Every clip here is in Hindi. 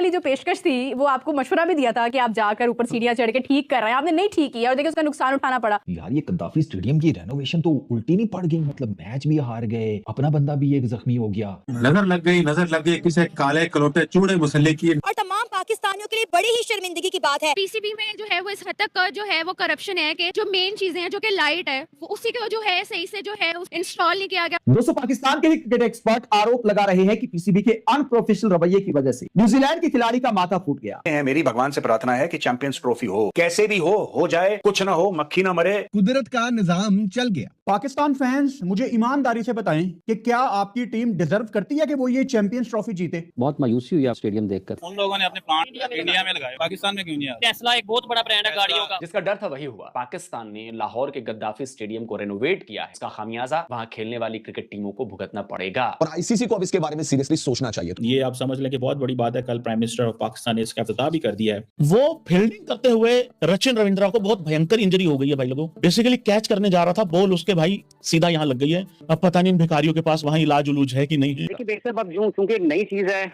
वाली जो पेशकश थी वो आपको मशवरा भी दिया था कि आप जाकर ऊपर सीढ़ियां चढ़ के ठीक कर रहे हैं, आपने नहीं ठीक किया और देखिए उसका नुकसान उठाना पड़ा। यार ये कद्दाफी स्टेडियम की रेनोवेशन तो उल्टी नहीं पड़ गई, मतलब मैच भी हार गए, अपना बंदा भी एक जख्मी हो गया। नजर लग गई किसे काले कलोटे चूड़े मुसल्ले की। और तमाम पाकिस्तानियों के लिए बड़ी ही शर्मिंदगी की बात है। पीसीबी में जो है वो इस हद तक जो है वो करप्शन है कि जो मेन चीजें हैं जो कि लाइट है वो उसी को जो है सही से जो है इंस्टॉल नहीं किया गया। दोस्तों, पाकिस्तान के क्रिकेट एक्सपर्ट आरोप लगा रहे हैं कि पीसीबी के अनप्रोफेशनल रवैये की वजह से न्यूजीलैंड के खिलाड़ी का माथा फूट गया। मेरी भगवान से प्रार्थना है कि चैंपियंस ट्रॉफी हो, कैसे भी हो जाए, कुछ ना हो, मक्खी ना मरे। कुदरत का निजाम चल गया। पाकिस्तान फैंस मुझे ईमानदारी से बताएं कि क्या आपकी टीम डिजर्व करती है कि वो ये चैंपियंस ट्रॉफी जीते? बहुत मायूसी हुई आप स्टेडियम देखकर। उन लोगों ने अपने प्लांट इंडिया में लगाए, पाकिस्तान में क्यों नहीं आया? टेस्ला एक बहुत बड़ा ब्रांड है गाड़ियों का। जिसका डर था वही हुआ। पाकिस्तान ने लाहौर के गद्दाफी स्टेडियम को रेनोवेट किया है, इसका खामियाजा वहां खेलने वाली क्रिकेट टीमों को भुगतना पड़ेगा और आईसीसी को अब इसके बारे में सीरियसली सोचना चाहिए। ये आप समझ लें कि बहुत बड़ी बात है। कल प्राइम मिनिस्टर ऑफ पाकिस्तान ने इसका इफ्तिताह भी कर दिया है। वो फील्डिंग करते हुए रचिन रविंद्रा को बहुत भयंकर इंजरी हो गई है भाई लोगों। बेसिकली कैच करने जा रहा था, बॉल उसके भाई सीधा यहाँ लग गई है। अब पता नहीं इन भिखारियों के पास वहाँ इलाज उलूज है कि नहीं है। देखिए बेशक अब चूंकि नई चीज है,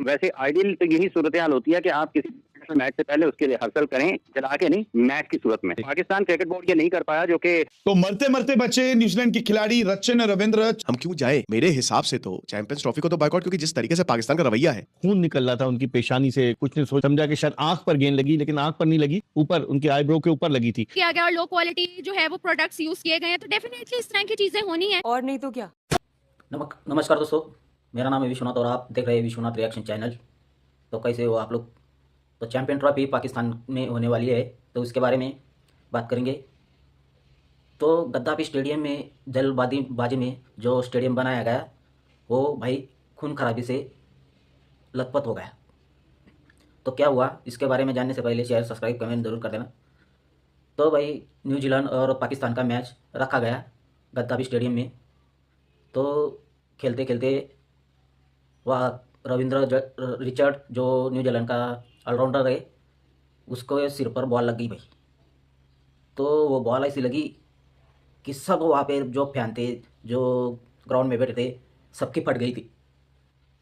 वैसे आइडियल तो यही सूरत हाल होती है कि आप किसी मैच से पहले उसके रिहर्सल करें, चला के नहीं, मैच की सूरत में। पाकिस्तान क्रिकेट बोर्ड ये नहीं कर पाया, जो कि तो मरते मरते बचे न्यूजीलैंड के खिलाड़ी रचिन रविंद्र। हम क्यों जाए? मेरे हिसाब से तो चैंपियंस ट्रॉफी को तो बायकॉट, क्योंकि जिस तरीके से पाकिस्तान का रवैया है। खून निकल रहा था उनकी पेशानी से, कुछ ने सोच समझा कि शायद आंख पर गेंद लगी, लेकिन आंख पर नहीं लगी, ऊपर उनके आईब्रो के ऊपर लगी थी। किया गया और लो क्वालिटी जो है वो प्रोडक्ट्स यूज किए गए हैं, तो डेफिनेटली इस तरह की चीजें होनी है और नहीं तो क्या। नमस्कार दोस्तों, मेरा नाम है विश्वनाथ और आप देख रहे हैं विश्वनाथ रिएक्शन चैनल। तो कैसे हो आप लोग? तो चैंपियन ट्रॉफी पाकिस्तान में होने वाली है, तो इसके बारे में बात करेंगे। तो गद्दाफी स्टेडियम में जल्दबाजी में जो स्टेडियम बनाया गया वो भाई खून खराबी से लथपथ हो गया। तो क्या हुआ, इसके बारे में जानने से पहले शेयर सब्सक्राइब कमेंट जरूर कर देना। तो भाई न्यूजीलैंड और पाकिस्तान का मैच रखा गया गद्दाफी स्टेडियम में। तो खेलते खेलते वह रविंद्र रिचर्ड जो न्यूजीलैंड का ऑलराउंडर है, उसको सिर पर बॉल लग गई भाई। तो वो बॉल ऐसी लगी कि सब वहाँ पे जो फैन थे, जो ग्राउंड में बैठे थे, सबकी फट गई थी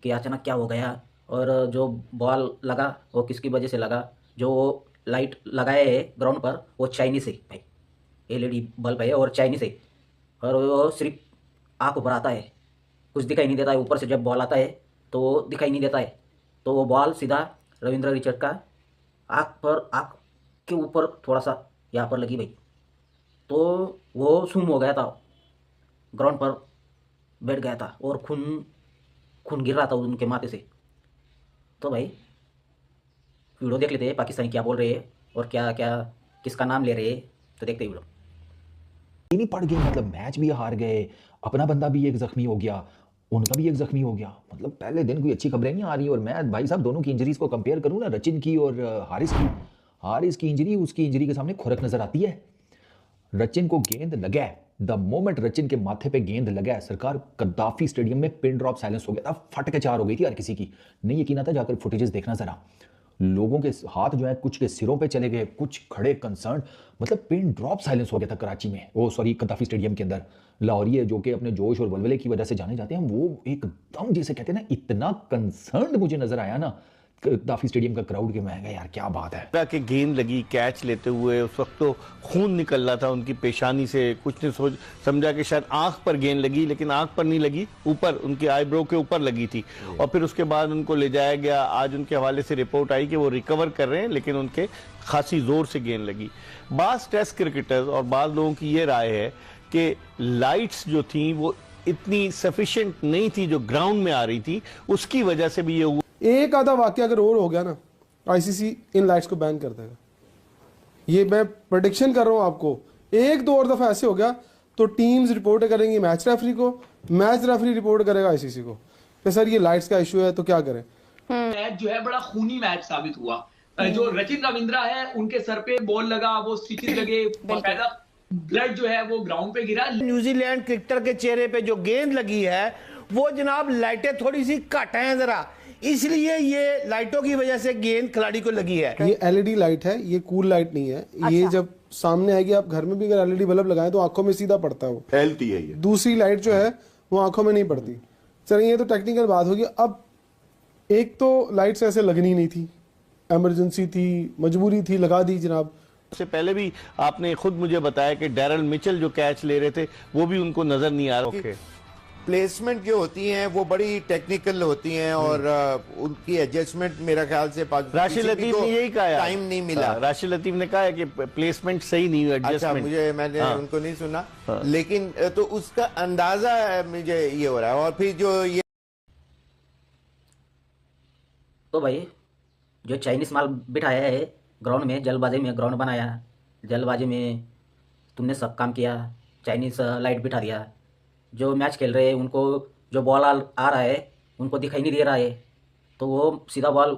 कि अचानक क्या हो गया। और जो बॉल लगा वो किसकी वजह से लगा, जो लाइट लगाए है ग्राउंड पर वो चाइनीज है भाई, LED बल्ब है और चाइनीज है। और वो सिर्फ आँख उभर आता है, कुछ दिखाई नहीं देता है। ऊपर से जब बॉल आता है तो वो दिखाई नहीं देता है। तो वो बॉल सीधा रविंद्र रिचर्ड का आँख के ऊपर थोड़ा सा यहाँ पर लगी भाई। तो वो सुम हो गया था, ग्राउंड पर बैठ गया था और खून गिर रहा था उनके माथे से। तो भाई वीडियो देख लेते हैं, पाकिस्तानी क्या बोल रहे हैं और क्या क्या किसका नाम ले रहे हैं, तो देखते हैं वीडियो। नहीं पड़ गई, मतलब मैच भी हार गए, अपना बंदा भी एक जख्मी हो गया, उनका भी एक जख्मी हो गया। मतलब पहले दिन कोई अच्छी खबरें नहीं आ रही। और मैं भाई साहब दोनों की इंजरीज को कंपेयर करूँ ना, रचिन की और हारिस की इंजरी उसकी इंजरी के सामने खुरक नजर आती है। रचिन को गेंद लगा, द मोमेंट रचिन के माथे पे गेंद लगा, सरकार गद्दाफी स्टेडियम में पिन ड्रॉप साइलेंस हो गया था, फट के चार हो गई थी हर किसी की। नहीं यकीन आता, जाकर फुटेजेस देखना जरा। लोगों के हाथ जो है कुछ के सिरों पे चले गए, कुछ खड़े कंसर्न, मतलब पिन ड्रॉप साइलेंस हो गया था कराची में, गद्दाफी स्टेडियम के अंदर। लाहौरी जो कि अपने जोश और वलवले की वजह से जाने जाते हैं, वो एकदम जैसे कहते हैं ना, इतना कंसर्न मुझे नजर आया ना गद्दाफी स्टेडियम का क्राउड के। मैं यार क्या बात है कि गेंद लगी कैच लेते हुए, उस वक्त तो खून निकल रहा था उनकी पेशानी से, कुछ ने सोच समझा कि शायद आंख पर गेंद लगी, लेकिन आंख पर नहीं लगी, ऊपर उनके आईब्रो के ऊपर लगी थी। और फिर उसके बाद उनको ले जाया गया। आज उनके हवाले से रिपोर्ट आई कि वो रिकवर कर रहे हैं, लेकिन उनके खासी जोर से गेंद लगी। बास टेस्ट क्रिकेटर्स और बाज़ लोगों की ये राय है कि लाइट्स जो थी वो इतनी सफिशिएंट नहीं थी जो ग्राउंड में आ रही थी, उसकी वजह से भी ये हुआ। एक आधा वाक्य अगर और हो गया ना, आईसीसी इन लाइट्स को बैन कर देगा। ये मैं प्रेडिक्शन कर रहा हूं आपको। एक दो और दफा ऐसे हो गया तो टीम्स रिपोर्ट करेंगी मैच रेफरी को, मैच रेफरी रिपोर्ट करेगा आईसीसी को कि सर ये लाइट्स का इशू है, तो क्या करें। मैच जो है बड़ा खूनी मैच साबित हुआ। जो रचिन रविंद्रा है उनके सर पे बॉल लगा, वो स्टिचेस लगे, बाकायदा ब्लड जो है वो ग्राउंड पे गिरा। न्यूजीलैंड क्रिकेटर के चेहरे पे जो गेंद लगी है वो जनाब लाइटें थोड़ी सी घट हैं जरा, इसलिए ये लाइटों की वजह से गेंद खिलाड़ी को लगी है। ये एलईडी लाइट है, ये कूल लाइट नहीं है। अच्छा। ये जब सामने आएगी, आप घर में भी अगर एलईडी बल्ब लगाएं तो आंखों में सीधा पड़ता है, वो हेल्थी है। ये दूसरी लाइट जो है वो आंखों में नहीं पड़ती। चलिए ये तो टेक्निकल बात होगी। अब एक तो लाइट्स ऐसे लगनी नहीं थी, इमरजेंसी थी, मजबूरी थी, लगा दी जनाब। उससे पहले भी आपने खुद मुझे बताया कि डैरल मिचेल जो कैच ले रहे थे वो भी उनको नजर नहीं आ रहा। प्लेसमेंट जो होती हैं वो बड़ी टेक्निकल होती हैं और उनकी एडजस्टमेंट मेरा ख्याल से राशिद लतीफ ने यही कहा, टाइम नहीं मिला। राशिद लतीफ ने कहा है कि प्लेसमेंट सही नहीं हुई, एडजस्टमेंट। अच्छा, मैंने उनको नहीं सुना, लेकिन तो उसका अंदाजा मुझे ये हो रहा है। और फिर जो ये तो भाई जो चाइनीज माल बिठाया है ग्राउंड में, जल्दबाजी में ग्राउंड बनाया, जल्दबाजी में तुमने सब काम किया, चाइनीज लाइट बिठा दिया। जो मैच खेल रहे हैं उनको जो बॉल आ रहा है उनको दिखाई नहीं दे रहा है, तो वो सीधा बॉल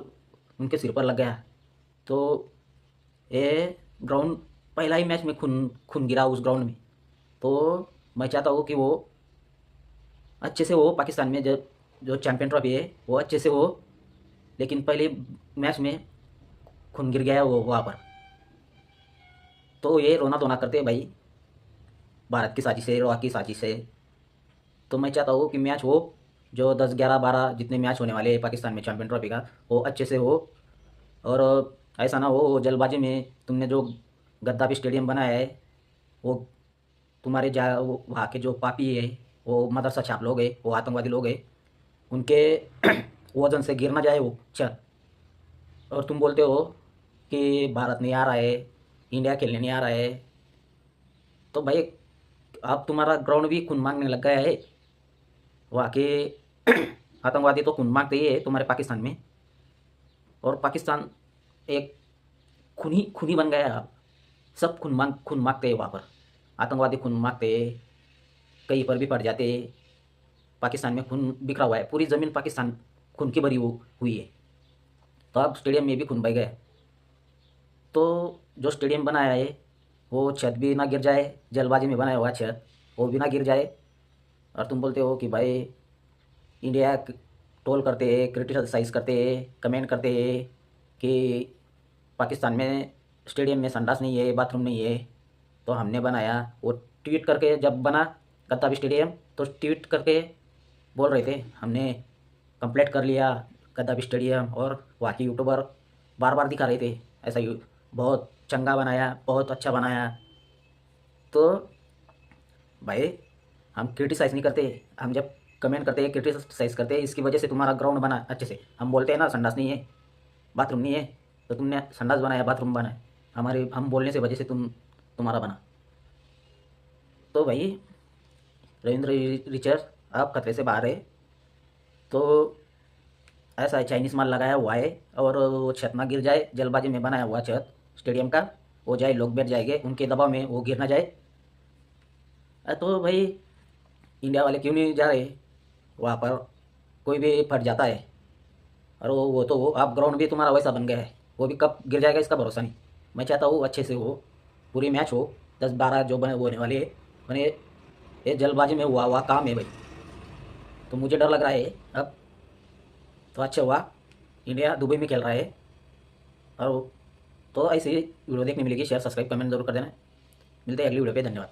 उनके सिर पर लग गया। तो ये ग्राउंड पहला ही मैच में खून गिरा उस ग्राउंड में। तो मैं चाहता हूँ कि वो अच्छे से हो, पाकिस्तान में जो चैम्पियन ट्रॉफी है वो अच्छे से हो, लेकिन पहले मैच में खून गिर गया वो वहाँ पर। तो ये रोना धोना करते हैं भाई, भारत की साजिश है, रोआ की साजिश है। तो मैं चाहता हूँ कि मैच हो, जो 10, 11, 12 जितने मैच होने वाले हैं पाकिस्तान में चैम्पियन ट्रॉफी का, वो अच्छे से हो। और ऐसा ना हो जल्दबाजी में तुमने जो गद्दाफी स्टेडियम बनाया है वो तुम्हारे वहाँ के जो पापी है, वो मदरसा छाप लोग हैं, वो आतंकवादी लोग हैं, उनके वजन से गिर ना जाए वो छत। और तुम बोलते हो कि भारत नहीं आ रहा है, इंडिया खेलने नहीं आ रहा है। तो भाई अब तुम्हारा ग्राउंड भी खून मांगने लग गया है। वहाँ के आतंकवादी तो खून मांगते ही है तुम्हारे पाकिस्तान में, और पाकिस्तान एक खूनी बन गया है अब। सब खून मांगते हैं वहाँ पर, आतंकवादी खून मांगते हैं, कहीं पर भी पड़ जाते हैं। पाकिस्तान में खून बिखरा हुआ है, पूरी ज़मीन पाकिस्तान खून की भरी हुई है। तो अब स्टेडियम में भी खून बह गया। तो जो स्टेडियम बनाया है वो छत भी ना गिर जाए, जल्दबाजी में बनाया हुआ छत वो भी ना गिर जाए। और तुम बोलते हो कि भाई इंडिया ट्रोल करते हैं, क्रिटिसाइज़ करते हैं, कमेंट करते हैं कि पाकिस्तान में स्टेडियम में संडास नहीं है, बाथरूम नहीं है। तो हमने बनाया, वो ट्वीट करके जब बना गद्दाफी स्टेडियम तो ट्वीट करके बोल रहे थे हमने कंप्लीट कर लिया गद्दाफी स्टेडियम, और वहाँ के यूट्यूबर बार बार दिखा रहे थे ऐसा बहुत चंगा बनाया, बहुत अच्छा बनाया। तो भाई हम क्रिटिसाइज़ नहीं करते, हम जब कमेंट करते हैं क्रिटिसाइज़ करते हैं, इसकी वजह से तुम्हारा ग्राउंड बना अच्छे से। हम बोलते हैं ना संडास नहीं है, बाथरूम नहीं है, तो तुमने संडास बनाया, बाथरूम बनाया, हम बोलने से वजह से तुम्हारा बना। तो भाई रविंद्र रिचर्ड आप खतरे से बाहर है। तो ऐसा चाइनीज़ माल लगाया हुआ है, और वो छत ना गिर जाए, जल्दबाजी में बनाया हुआ छत स्टेडियम का हो जाए, लोग बैठ जाएंगे, उनके दबाव में वो गिर ना जाए। तो भाई इंडिया वाले क्यों नहीं जा रहे वहाँ पर? कोई भी फट जाता है, और वो तो आप ग्राउंड भी तुम्हारा वैसा बन गया है, वो भी कब गिर जाएगा इसका भरोसा नहीं। मैं चाहता हूँ अच्छे से हो, पूरी मैच हो, 10-12 जो बने होने वाले बने। ये जल्दबाजी में हुआ काम है भाई, तो मुझे डर लग रहा है अब। तो अच्छा हुआ इंडिया दुबई में खेल रहा है। और तो ऐसे ही वीडियो देखने मिलेगी, शेयर सब्सक्राइब कमेंट जरूर कर देना। मिलते हैं अगली वीडियो पे, धन्यवाद।